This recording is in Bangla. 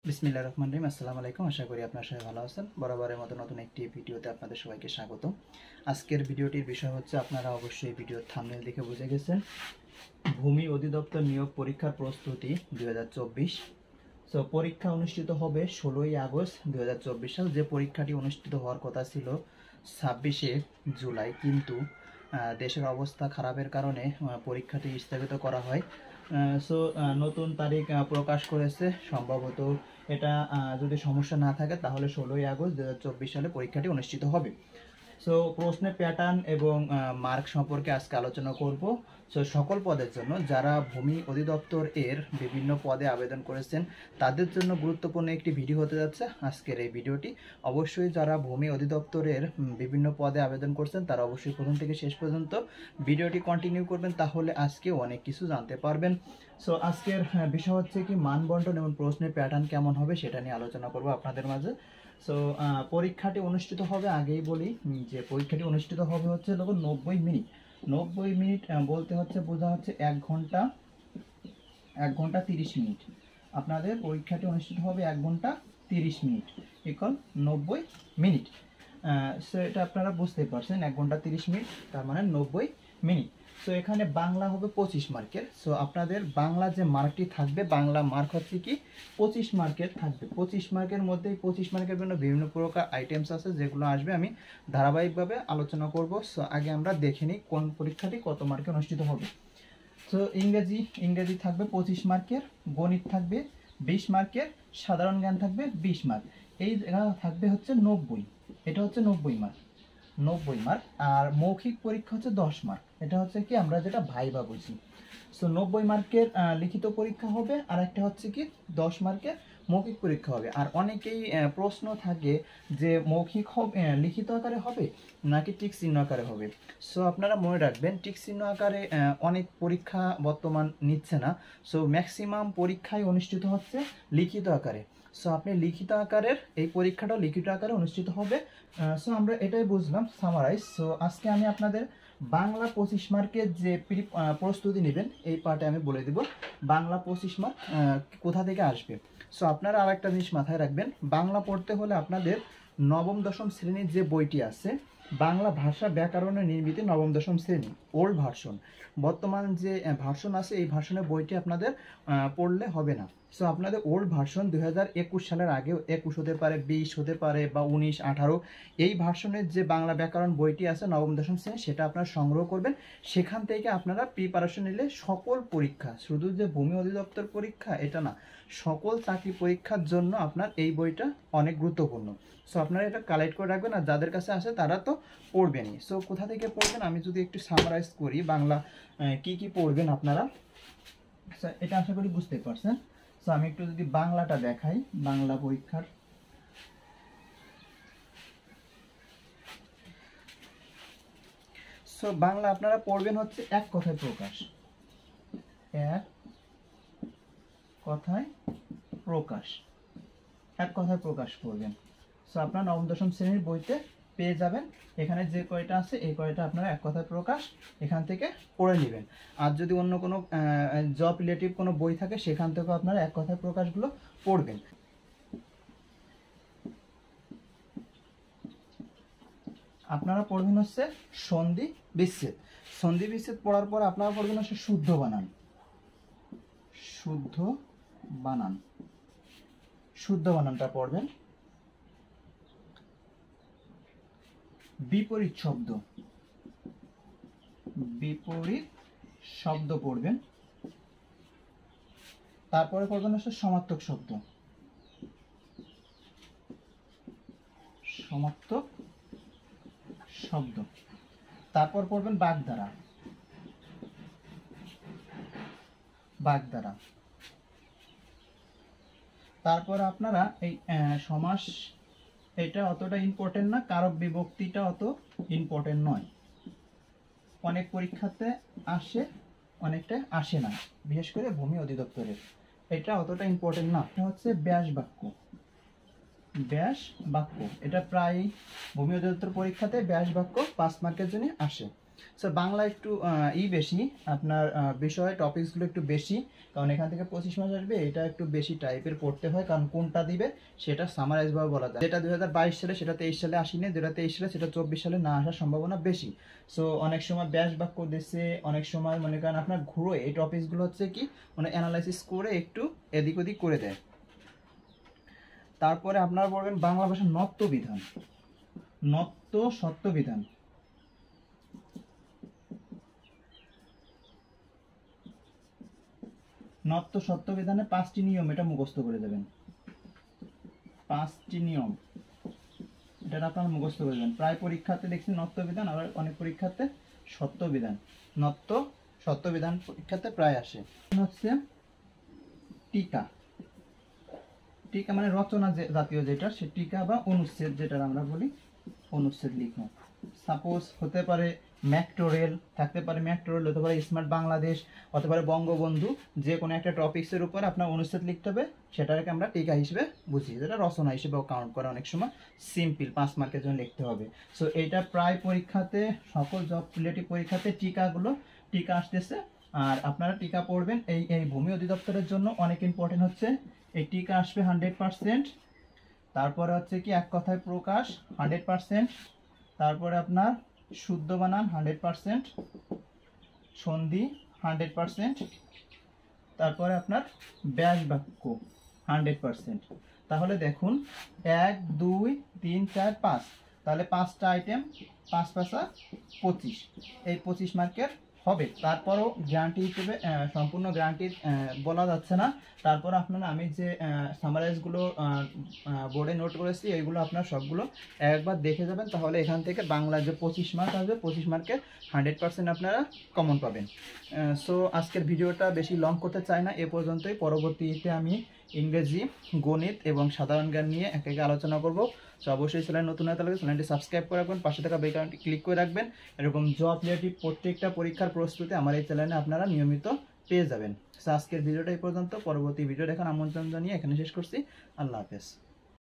বিসমিল্লাহির রহমানির রহিম। আসসালামু আলাইকুম। আশা করি আপনারা সবাই ভালো আছেন। বরাবরের মতো নতুন একটি ভিডিওতে আপনাদের সবাইকে স্বাগত। আজকের ভিডিওটির বিষয় হচ্ছে, আপনারা অবশ্যই ভিডিওর থাম্বনেল দেখে বুঝে গেছেন, ভূমি অধিদপ্তর নিয়োগ পরীক্ষার প্রস্তুতি 2024। সো পরীক্ষা অনুষ্ঠিত হবে 16ই আগস্ট 2024 সাল। যে পরীক্ষাটি অনুষ্ঠিত হওয়ার কথা ছিল 26শে জুলাই, কিন্তু দেশের অবস্থা খারাপের কারণে পরীক্ষাটি স্থগিত করা হয়। সো নতুন তারিখ প্রকাশ করেছে। সম্ভবত এটা যদি সমস্যা না থাকে তাহলে 16ই আগস্ট 2024 সালে পরীক্ষাটি অনুষ্ঠিত হবে। সো প্রশ্নের প্যাটার্ন এবং মার্ক সম্পর্কে আজকে আলোচনা করব। সো সকল পদের জন্য যারা ভূমি অধিদপ্তর এর বিভিন্ন পদে আবেদন করেছেন তাদের জন্য গুরুত্বপূর্ণ একটি ভিডিও হতে যাচ্ছে আজকের এই ভিডিওটি। অবশ্যই যারা ভূমি অধিদপ্তরের বিভিন্ন পদে আবেদন করছেন তারা অবশ্যই প্রথম থেকে শেষ পর্যন্ত ভিডিওটি কন্টিনিউ করবেন, তাহলে আজকে অনেক কিছু জানতে পারবেন। সো আজকের বিষয় হচ্ছে কি, মানবন্টন এবং প্রশ্নের প্যাটার্ন কেমন হবে সেটা নিয়ে আলোচনা করব আপনাদের মাঝে। সো পরীক্ষাটি অনুষ্ঠিত হবে, আগেই বলি যে পরীক্ষাটি অনুষ্ঠিত হবে হচ্ছে 90 মিনিট। 90 মিনিট বলতে হচ্ছে বোঝা হচ্ছে 1 ঘন্টা 30 মিনিট। আপনাদের পরীক্ষাটি অনুষ্ঠিত হবে 1 ঘন্টা 30 মিনিট ইকুয়াল 90 মিনিট। সো এটা আপনারা বুঝতে পারছেন, 1 ঘন্টা 30 মিনিট তার মানে 90 মিনিট। সো এখানে বাংলা হবে 25 মার্কের। সো আপনাদের বাংলা যে মার্কটি থাকবে, বাংলা মার্ক হচ্ছে কি 25 মার্কের থাকবে। 25 মার্কের মধ্যে 25 মার্কের জন্য বিভিন্ন প্রকার আইটেমস আছে যেগুলো আসবে, আমি ধারাবাহিকভাবে আলোচনা করব। সো আগে আমরা দেখে নিই কোন পরীক্ষাটি কত মার্কে অনুষ্ঠিত হবে। সো ইংরেজি থাকবে 25 মার্কের, গণিত থাকবে 20 মার্কের, সাধারণ জ্ঞান থাকবে 20 মার্ক। এই থাকবে হচ্ছে 90, এটা হচ্ছে 90 মার্ক। 90 মার্ক। আর মৌখিক পরীক্ষা হচ্ছে 10 মার্ক। এটা হচ্ছে কি আমরা যেটা ভাইবা বুঝি। সো 90 মার্কের লিখিত পরীক্ষা হবে, আর একটা হচ্ছে কি 10 মার্কের মৌখিক পরীক্ষা হবে। আর অনেকেই প্রশ্ন থাকে যে মৌখিক লিখিত আকারে হবে নাকি টিক চিহ্ন আকারে হবে। সো আপনারা মনে রাখবেন, টিক চিহ্ন আকারে অনেক পরীক্ষা বর্তমান নিচ্ছে না। সো ম্যাক্সিমাম পরীক্ষাই অনুষ্ঠিত হচ্ছে লিখিত আকারে। সো আপনি লিখিত আকারের এই পরীক্ষাটা লিখিত আকারে অনুষ্ঠিত হবে। সো আমরা এটাই বুঝলাম সামারাইজ। সো আজকে আমি আপনাদের বাংলা 25 মার্কের যে প্রস্তুতি নেবেন এই পার্টে আমি বলে দিব বাংলা 25 মার্ক কোথা থেকে আসবে। সো আপনারা আর একটা জিনিস মাথায় রাখবেন, বাংলা পড়তে হলে আপনাদের নবম দশম শ্রেণীর যে বইটি আছে, বাংলা ভাষা ব্যাকরণে নির্মিত নবম দশম শ্রেণী ওল্ড ভার্সন, বর্তমান যে ভার্সন আছে এই ভার্সনের বইটি আপনাদের পড়লে হবে না। সো আপনাদের ওল্ড ভার্সন 2021 সালের আগে 21 হতে পারে, 20 হতে পারে, বা 19, 18 এই ভার্সনের যে বাংলা ব্যাকরণ বইটি আছে নবম দশম শ্রেণী, সেটা আপনারা সংগ্রহ করবেন। সেখান থেকে আপনারা প্রিপারেশন নিলে সকল পরীক্ষা, শুধু যে ভূমি অধিদপ্তর পরীক্ষা এটা না, সকল চাকরি পরীক্ষার জন্য আপনার এই বইটা অনেক গুরুত্বপূর্ণ। সো আপনারা এটা কালেক্ট করে রাখবেন, আর যাদের কাছে আসে তারা তো পড়বেনই। সো কোথা থেকে পড়বেন আমি যদি একটু সামারাইজ করি, বাংলা কি কি পড়বেন আপনারা, এটা আশা করি বুঝতে পারছেন। সো আমি একটু যদি বাংলাটা দেখাই, বাংলা পরীক্ষার সো বাংলা আপনারা পড়বেন হচ্ছে এক কথায় প্রকাশ। এক কথায় প্রকাশ, এক কথায় প্রকাশ করবেন। সো আপনার নবম দশম শ্রেণীর বইতে পেয়ে যাবেন। এখানে যে কয়টা আছে এই কয়টা আপনারা এক কথায় প্রকাশ এখান থেকে পড়ে নেবেন। আর যদি অন্য কোনো জব রিলেটিভ কোনো বই থাকে সেখান থেকেও আপনারা এক কথায় প্রকাশগুলো পড়বেন। আপনারা পড়বেন হচ্ছে সন্ধি বিচ্ছেদ। সন্ধি বিচ্ছেদ পড়ার পর আপনারা পড়বেন হচ্ছে শুদ্ধ বানান। শুদ্ধ বানান, শুদ্ধ বানানটা পড়বেন। বিপরীত শব্দ, বিপরীত শব্দ পড়বেন। তারপরে পড়বেন হচ্ছে সমার্থক শব্দ, সমার্থক শব্দ। তারপর পড়বেন বাগধারা, বাগধারা। তারপর আপনারা এই সমাস, এটা অতটা ইম্পর্টেন্ট না, কারক বিভক্তিটা অত ইম্পর্টেন্ট নয়। অনেক পরীক্ষাতে আসে, অনেকটা আসে না, বিশেষ করে ভূমি অধিদপ্তরের। এটা অতটা ইম্পর্টেন্ট না। এটা হচ্ছে ব্যাস বাক্য, ব্যাস বাক্য। এটা প্রায় ভূমি অধিদপ্তর পরীক্ষাতে ব্যাস বাক্য 5 মার্কের জন্য আসে। স্যার বাংলা একটু বেশি আপনার বিষয় টপিকসগুলো একটু বেশি, কারণ এখান থেকে 25 মাস আসবে, এটা একটু বেশি টাইপের পড়তে হয়, কারণ কোনটা দিবে সেটা সামারাইজভাবে বলা যায়। যেটা 2022 সালে সেটা 23 সালে আসেনি, যেটা 23 সালে সেটা 24 সালে না আসার সম্ভাবনা বেশি। সো অনেক সময় ব্যাস বাক্য দিচ্ছে, অনেক সময় মনে করেন আপনার ঘুরো, এই টপিকসগুলো হচ্ছে কি মানে অ্যানালাইসিস করে একটু এদিক ওদিক করে দেয়। তারপরে আপনারা বলবেন বাংলা ভাষার নত্য বিধান, নত্য সত্য বিধান। নত্য সত্য বিধানে 5টি নিয়ম, এটা মুখস্থ করে দেবেন। 5টি নিয়ম, এটা আপনারা মুখস্থ করে দেবেন। প্রায় পরীক্ষাতে দেখছি নত্য বিধান, আবার অনেক পরীক্ষাতে সত্য বিধান। নত্য সত্য বিধান পরীক্ষাতে প্রায় আসে। হচ্ছে টিকা, টিকা মানে রচনা জাতীয় যেটা, সে টিকা বা অনুচ্ছেদ যেটা আমরা বলি, অনুচ্ছেদ লিখো। সাপোজ হতে পারে ম্যাক্টোরেল, থাকতে পারে ম্যাক্টোরেল, হতে পারে স্মার্ট বাংলাদেশ, হতে পারে বঙ্গবন্ধু, যে কোনো একটা টপিক্সের উপর আপনার অনুচ্ছেদ লিখতে হবে, সেটাকে আমরা টিকা হিসেবে বুঝি, যেটা রচনা হিসেবেও কাউন্ট করে অনেক সময়। সিম্পল 5 মার্কের জন্য লিখতে হবে। সো এটা প্রায় পরীক্ষাতে, সকল জব রিলেটিভ পরীক্ষাতে টিকা আসতেছে। আর আপনারা টিকা পড়বেন, এই ভূমি অধিদপ্তরের জন্য অনেক ইম্পর্টেন্ট হচ্ছে এই টিকা আসবে 100%। তারপরে হচ্ছে কি এক কথায় প্রকাশ 100%, তারপরে আপনার শুদ্ধ বানান 100%, সন্ধি 100%, তারপরে আপনার ব্যাস বাক্য 100%। তাহলে দেখুন 1 2 3 4 5, তাহলে 5টা আইটেম, 5 5 25, এই 25 মার্কের হবে। তারপরও গ্যারান্টি হিসেবে সম্পূর্ণ গ্যারান্টি বলা যাচ্ছে না। তারপর আপনারা আমি যে সামারাইজগুলো বোর্ডে নোট করেছি, এইগুলো আপনার সবগুলো একবার দেখে যাবেন, তাহলে এখান থেকে বাংলা যে 25 মার্ক আসবে, 25 মার্কের 100% আপনারা কমন পাবেন। সো আজকের ভিডিওটা বেশি লং করতে চাই না, এ পর্যন্তই। পরবর্তীতে আমি ইংরেজি, গণিত এবং সাধারণ জ্ঞান নিয়ে একে আলোচনা করব। তো অবশ্যই চ্যানেল নতুন হয়ে থাকলে চ্যানেলটি সাবস্ক্রাইব করে রাখবেন, পাশে থাকা বেল আইকনটি ক্লিক করে রাখবেন। এরকম জব রিলেটিভ প্রত্যেকটা পরীক্ষার প্রস্তুতি আমার এই চ্যানেলে আপনারা নিয়মিত পেয়ে যাবেন। আজকের ভিডিওটা এই পর্যন্ত, পরবর্তী ভিডিও দেখার আমন্ত্রণ জানিয়ে এখানে শেষ করছি। আল্লাহ হাফেজ।